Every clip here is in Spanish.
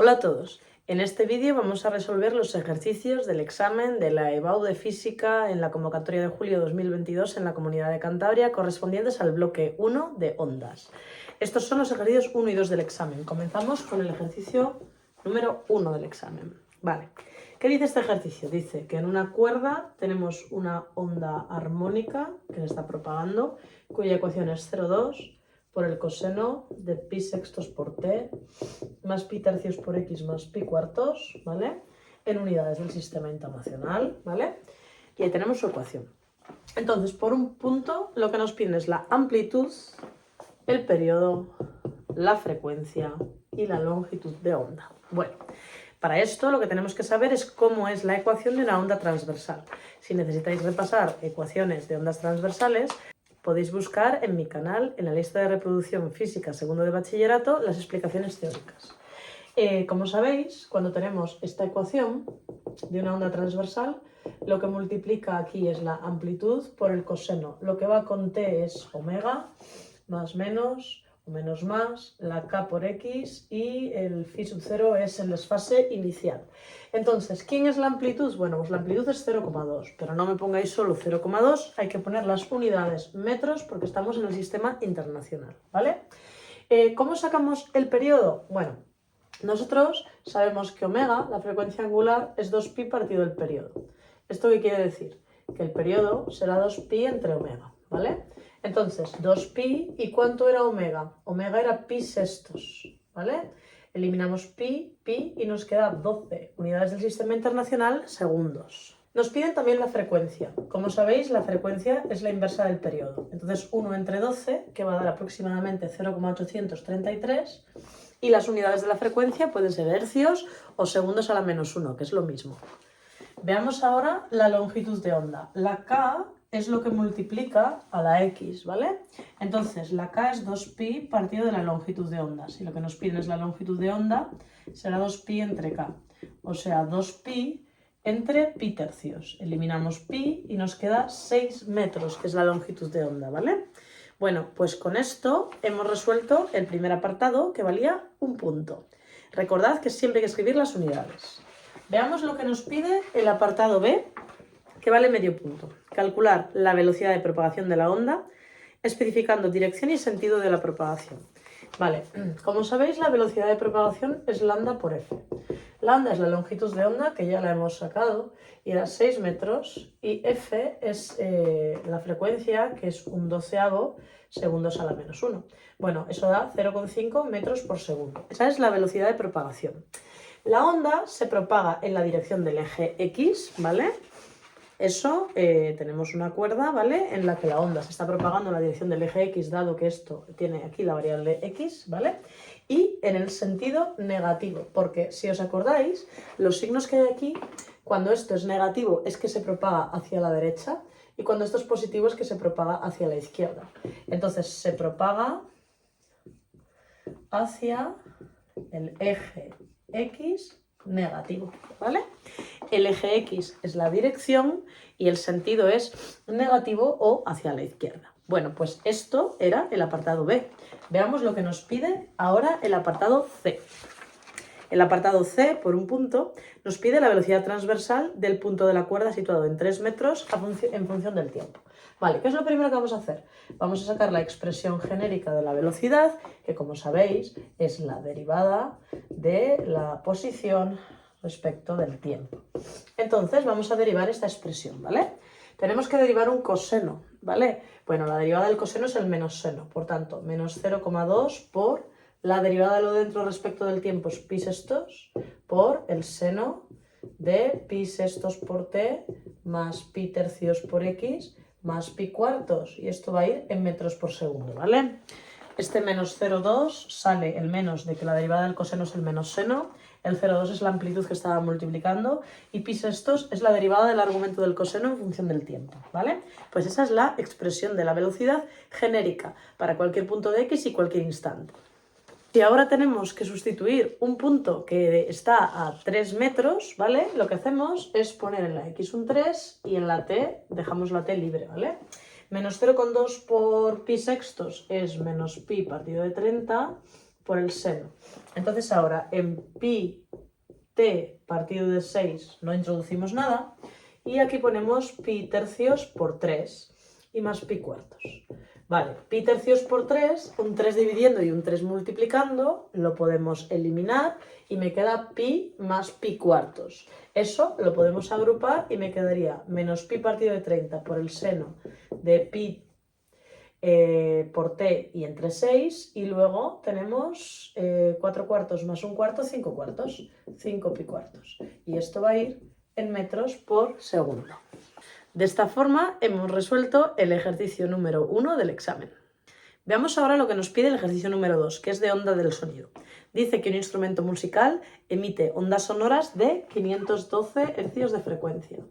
Hola a todos, en este vídeo vamos a resolver los ejercicios del examen de la EBAU de Física en la convocatoria de julio 2022 en la Comunidad de Cantabria correspondientes al bloque 1 de ondas. Estos son los ejercicios 1 y 2 del examen. Comenzamos con el ejercicio número 1 del examen. Vale, ¿qué dice este ejercicio? Dice que en una cuerda tenemos una onda armónica que se está propagando, cuya ecuación es 0,2 por el coseno de pi sextos por t más pi tercios por x más pi cuartos, ¿vale? En unidades del sistema internacional, ¿vale? Y ahí tenemos su ecuación. Entonces, por un punto, lo que nos piden es la amplitud, el periodo, la frecuencia y la longitud de onda. Bueno, para esto lo que tenemos que saber es cómo es la ecuación de una onda transversal. Si necesitáis repasar ecuaciones de ondas transversales, podéis buscar en mi canal, en la lista de reproducción física segundo de bachillerato, las explicaciones teóricas. Como sabéis, cuando tenemos esta ecuación de una onda transversal, lo que multiplica aquí es la amplitud por el coseno. Lo que va con t es omega, más menos, o menos más, la k por x y el phi sub 0 es el desfase inicial. Entonces, ¿quién es la amplitud? Bueno, pues la amplitud es 0,2, pero no me pongáis solo 0,2, hay que poner las unidades metros porque estamos en el sistema internacional, ¿vale? ¿Cómo sacamos el periodo? Bueno, nosotros sabemos que omega, la frecuencia angular, es 2pi partido el periodo. ¿Esto qué quiere decir? Que el periodo será 2pi entre omega, ¿vale? Entonces, 2pi, ¿y cuánto era omega? Omega era pi sextos, ¿vale? Eliminamos pi y nos queda 12 unidades del sistema internacional segundos. Nos piden también la frecuencia. Como sabéis, la frecuencia es la inversa del periodo. Entonces, 1 entre 12, que va a dar aproximadamente 0,833, y las unidades de la frecuencia pueden ser hercios o segundos a la menos 1, que es lo mismo. Veamos ahora la longitud de onda. La k es lo que multiplica a la x, ¿vale? Entonces, la k es 2pi partido de la longitud de onda. Si lo que nos piden es la longitud de onda, será 2pi entre k. O sea, 2pi entre pi tercios. Eliminamos pi y nos queda 6 metros, que es la longitud de onda, ¿vale? Bueno, pues con esto hemos resuelto el primer apartado, que valía un punto. Recordad que siempre hay que escribir las unidades. Veamos lo que nos pide el apartado B, que vale medio punto. Calcular la velocidad de propagación de la onda, especificando dirección y sentido de la propagación. Vale, como sabéis, la velocidad de propagación es lambda por f. Lambda es la longitud de onda, que ya la hemos sacado, y era 6 metros, y f es la frecuencia, que es un doceavo segundos a la menos 1. Bueno, eso da 0,5 metros por segundo. Esa es la velocidad de propagación. La onda se propaga en la dirección del eje X, ¿vale? Eso, tenemos una cuerda, ¿vale? En la que la onda se está propagando en la dirección del eje X, dado que esto tiene aquí la variable X, ¿vale? Y en el sentido negativo, porque si os acordáis, los signos que hay aquí, cuando esto es negativo es que se propaga hacia la derecha y cuando esto es positivo es que se propaga hacia la izquierda. Entonces se propaga hacia el eje X negativo, ¿vale? El eje X es la dirección y el sentido es negativo o hacia la izquierda. Bueno, pues esto era el apartado B. Veamos lo que nos pide ahora el apartado C. El apartado C, por un punto, nos pide la velocidad transversal del punto de la cuerda situado en 3 metros en función del tiempo. Vale, ¿qué es lo primero que vamos a hacer? Vamos a sacar la expresión genérica de la velocidad, que como sabéis es la derivada de la posición respecto del tiempo. Entonces vamos a derivar esta expresión, ¿vale? Tenemos que derivar un coseno, ¿vale? Bueno, la derivada del coseno es el menos seno, por tanto, menos 0,2 por la derivada de lo dentro respecto del tiempo es pi sextos por el seno de pi sextos por t más pi tercios por x más pi cuartos, y esto va a ir en metros por segundo, ¿vale? Este menos 0,2 sale el menos de que la derivada del coseno es el menos seno, el 0,2 es la amplitud que estaba multiplicando y pi sextos es la derivada del argumento del coseno en función del tiempo, ¿vale? Pues esa es la expresión de la velocidad genérica para cualquier punto de x y cualquier instante. Si ahora tenemos que sustituir un punto que está a 3 metros, ¿vale? Lo que hacemos es poner en la x un 3 y en la t dejamos la t libre, ¿vale? Menos 0,2 por pi sextos es menos pi partido de 30 por el seno. Entonces ahora en pi t partido de 6 no introducimos nada y aquí ponemos pi tercios por 3 y más pi cuartos. Vale, pi tercios por 3, un 3 dividiendo y un 3 multiplicando, lo podemos eliminar y me queda pi más pi cuartos. Eso lo podemos agrupar y me quedaría menos pi partido de 30 por el seno de pi por t y entre 6, y luego tenemos 4 cuartos más un cuarto, 5 cuartos, 5 pi cuartos. Y esto va a ir en metros por segundo. De esta forma hemos resuelto el ejercicio número 1 del examen. Veamos ahora lo que nos pide el ejercicio número 2, que es de onda del sonido. Dice que un instrumento musical emite ondas sonoras de 512 Hz de frecuencia.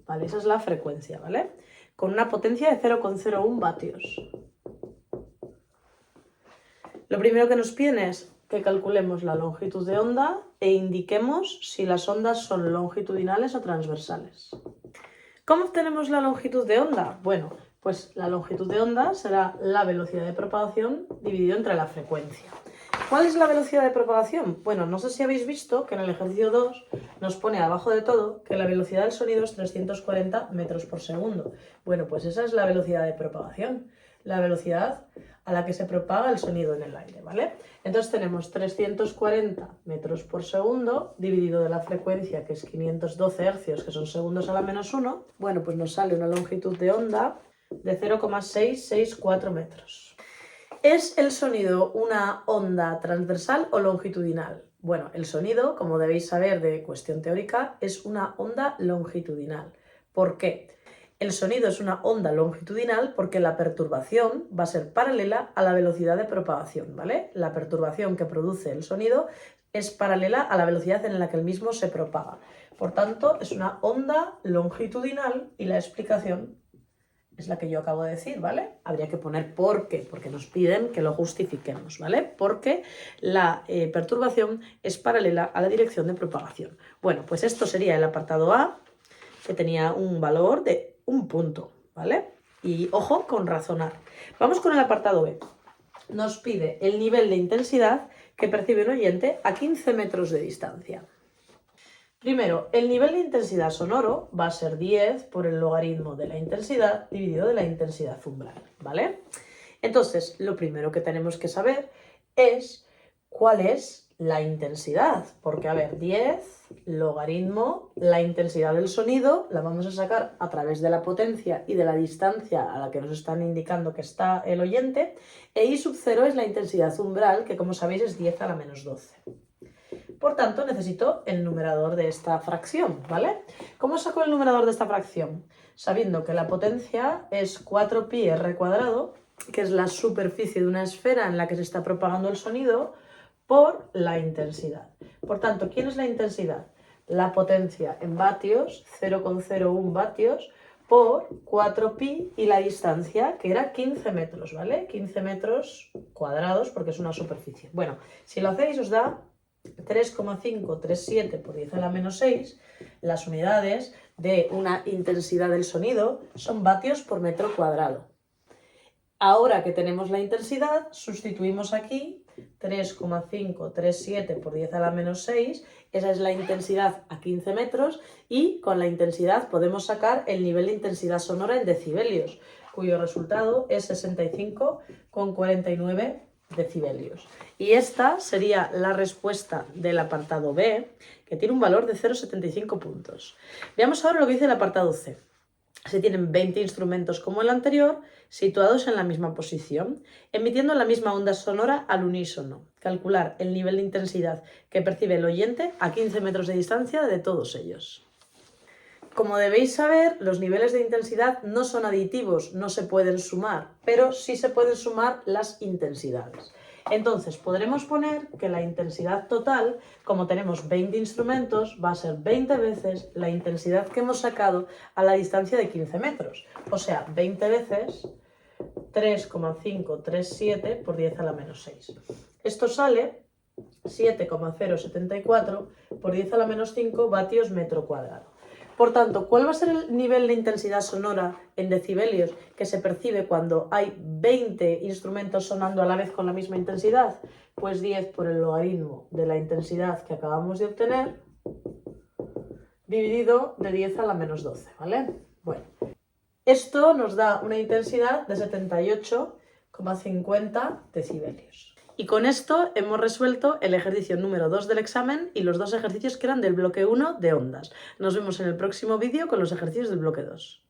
Vale, esa es la frecuencia, ¿vale? Con una potencia de 0,01 vatios. Lo primero que nos piden es que calculemos la longitud de onda e indiquemos si las ondas son longitudinales o transversales. ¿Cómo obtenemos la longitud de onda? Bueno, pues la longitud de onda será la velocidad de propagación dividido entre la frecuencia. ¿Cuál es la velocidad de propagación? Bueno, no sé si habéis visto que en el ejercicio 2 nos pone abajo de todo que la velocidad del sonido es 340 metros por segundo. Bueno, pues esa es la velocidad de propagación, la velocidad a la que se propaga el sonido en el aire, ¿vale? Entonces tenemos 340 metros por segundo dividido de la frecuencia, que es 512 hercios, que son segundos a la menos 1. Bueno, pues nos sale una longitud de onda de 0,664 metros. ¿Es el sonido una onda transversal o longitudinal? Bueno, el sonido, como debéis saber de cuestión teórica, es una onda longitudinal. ¿Por qué? El sonido es una onda longitudinal porque la perturbación va a ser paralela a la velocidad de propagación, ¿vale? La perturbación que produce el sonido es paralela a la velocidad en la que el mismo se propaga. Por tanto, es una onda longitudinal y la explicación es la que yo acabo de decir, ¿vale? Habría que poner por qué, porque nos piden que lo justifiquemos, ¿vale? Porque la perturbación es paralela a la dirección de propagación. Bueno, pues esto sería el apartado A, que tenía un valor de 1 punto, ¿vale? Y ojo con razonar. Vamos con el apartado B. Nos pide el nivel de intensidad que percibe un oyente a 15 metros de distancia. Primero, el nivel de intensidad sonoro va a ser 10 por el logaritmo de la intensidad dividido de la intensidad umbral, ¿vale? Entonces, lo primero que tenemos que saber es cuál es la intensidad, porque a ver, 10 logaritmo, la intensidad del sonido la vamos a sacar a través de la potencia y de la distancia a la que nos están indicando que está el oyente, e I sub 0 es la intensidad umbral, que como sabéis es 10 a la menos 12. Por tanto, necesito el numerador de esta fracción, ¿vale? ¿Cómo saco el numerador de esta fracción? Sabiendo que la potencia es 4πr², que es la superficie de una esfera en la que se está propagando el sonido, por la intensidad. Por tanto, ¿quién es la intensidad? La potencia en vatios, 0,01 vatios, por 4pi y la distancia, que era 15 metros, ¿vale? 15 metros cuadrados, porque es una superficie. Bueno, si lo hacéis os da 3,537 por 10 a la menos 6, las unidades de una intensidad del sonido son vatios por metro cuadrado. Ahora que tenemos la intensidad, sustituimos aquí 3,537 por 10 a la menos 6, esa es la intensidad a 15 metros, y con la intensidad podemos sacar el nivel de intensidad sonora en decibelios, cuyo resultado es 65,49 decibelios. Y esta sería la respuesta del apartado B, que tiene un valor de 0,75 puntos. Veamos ahora lo que dice el apartado C. Se tienen 20 instrumentos como el anterior, situados en la misma posición, emitiendo la misma onda sonora al unísono. Calcular el nivel de intensidad que percibe el oyente a 15 metros de distancia de todos ellos. Como debéis saber, los niveles de intensidad no son aditivos, no se pueden sumar, pero sí se pueden sumar las intensidades. Entonces, podremos poner que la intensidad total, como tenemos 20 instrumentos, va a ser 20 veces la intensidad que hemos sacado a la distancia de 15 metros. O sea, 20 veces 3,537 por 10 a la menos 6. Esto sale 7,074 por 10 a la menos 5 vatios metro cuadrado. Por tanto, ¿cuál va a ser el nivel de intensidad sonora en decibelios que se percibe cuando hay 20 instrumentos sonando a la vez con la misma intensidad? Pues 10 por el logaritmo de la intensidad que acabamos de obtener, dividido de 10 a la menos 12, ¿vale? Bueno, esto nos da una intensidad de 78,50 decibelios. Y con esto hemos resuelto el ejercicio número 2 del examen y los dos ejercicios que eran del bloque 1 de ondas. Nos vemos en el próximo vídeo con los ejercicios del bloque 2.